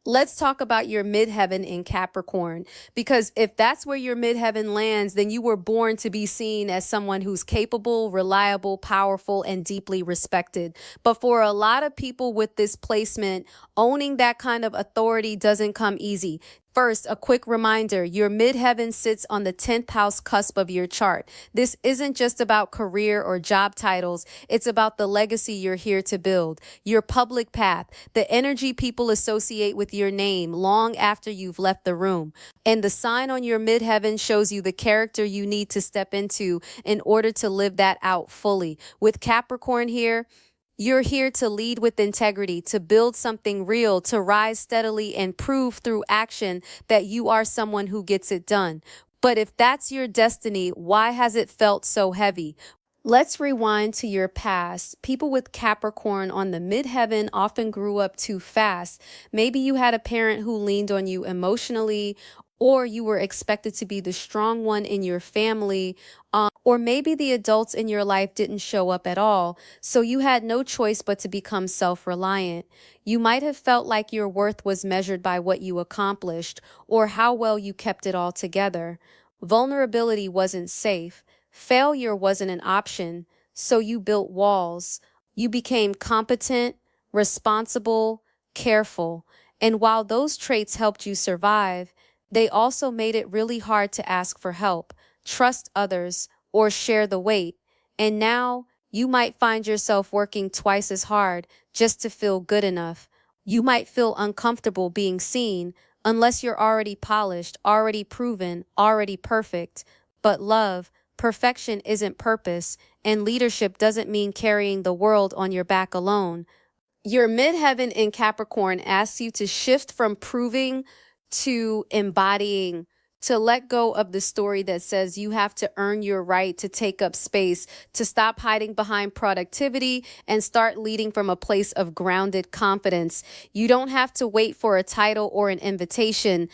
Let's talk about your midheaven in Capricorn, because if that's where your midheaven lands, then you were born to be seen as someone who's capable, reliable, powerful, and deeply respected. But for a lot of people with this placement, owning that kind of authority doesn't come easy. First, a quick reminder, your midheaven sits on the 10th house cusp of your chart. This isn't just about career or job titles. It's about the legacy you're here to build, your public path, the energy people associate with your name long after you've left the room. And the sign on your midheaven shows you the character you need to step into in order to live that out fully. With Capricorn here, you're here to lead with integrity, to build something real, to rise steadily and prove through action that you are someone who gets it done. But if that's your destiny, why has it felt so heavy? Let's rewind to your past. People with Capricorn on the midheaven often grew up too fast. Maybe you had a parent who leaned on you emotionally, or you were expected to be the strong one in your family, or maybe the adults in your life didn't show up at all, so you had no choice but to become self-reliant. You might have felt like your worth was measured by what you accomplished or how well you kept it all together. Vulnerability wasn't safe. Failure wasn't an option, so you built walls. You became competent, responsible, careful, and while those traits helped you survive, they also made it really hard to ask for help, trust others, or share the weight. And now you might find yourself working twice as hard just to feel good enough. You might feel uncomfortable being seen unless you're already polished, already proven, already perfect. But love, perfection isn't purpose, and leadership doesn't mean carrying the world on your back alone. Your midheaven in Capricorn asks you to shift from proving to embodying, to let go of the story that says you have to earn your right to take up space, to stop hiding behind productivity and start leading from a place of grounded confidence. You don't have to wait for a title or an invitation.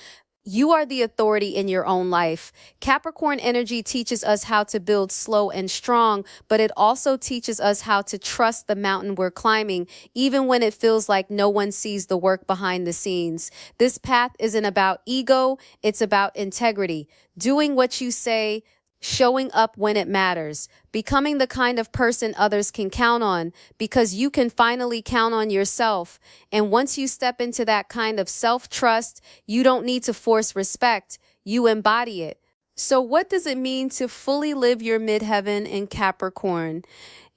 You are the authority in your own life. Capricorn energy teaches us how to build slow and strong, but it also teaches us how to trust the mountain we're climbing, even when it feels like no one sees the work behind the scenes. This path isn't about ego, it's about integrity. Doing what you say, showing up when it matters, becoming the kind of person others can count on, because you can finally count on yourself. And once you step into that kind of self-trust, you don't need to force respect. You embody it. So what does it mean to fully live your midheaven in Capricorn?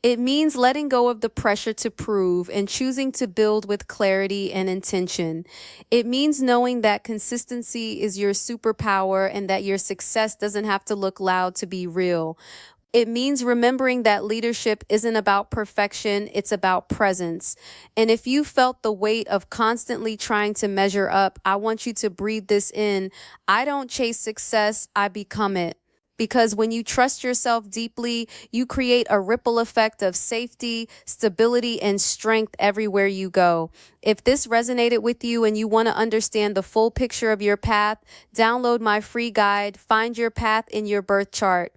It means letting go of the pressure to prove and choosing to build with clarity and intention. It means knowing that consistency is your superpower and that your success doesn't have to look loud to be real. It means remembering that leadership isn't about perfection, it's about presence. And if you felt the weight of constantly trying to measure up, I want you to breathe this in. I don't chase success, I become it. Because when you trust yourself deeply, you create a ripple effect of safety, stability, and strength everywhere you go. If this resonated with you and you want to understand the full picture of your path, download my free guide, Find Your Path in Your Birth Chart.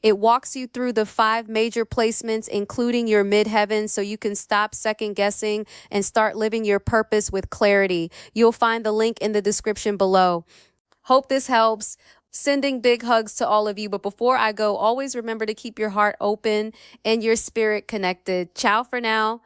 It walks you through the 5 major placements, including your midheaven, so you can stop second guessing and start living your purpose with clarity. You'll find the link in the description below. Hope this helps. Sending big hugs to all of you. But before I go, always remember to keep your heart open and your spirit connected. Ciao for now.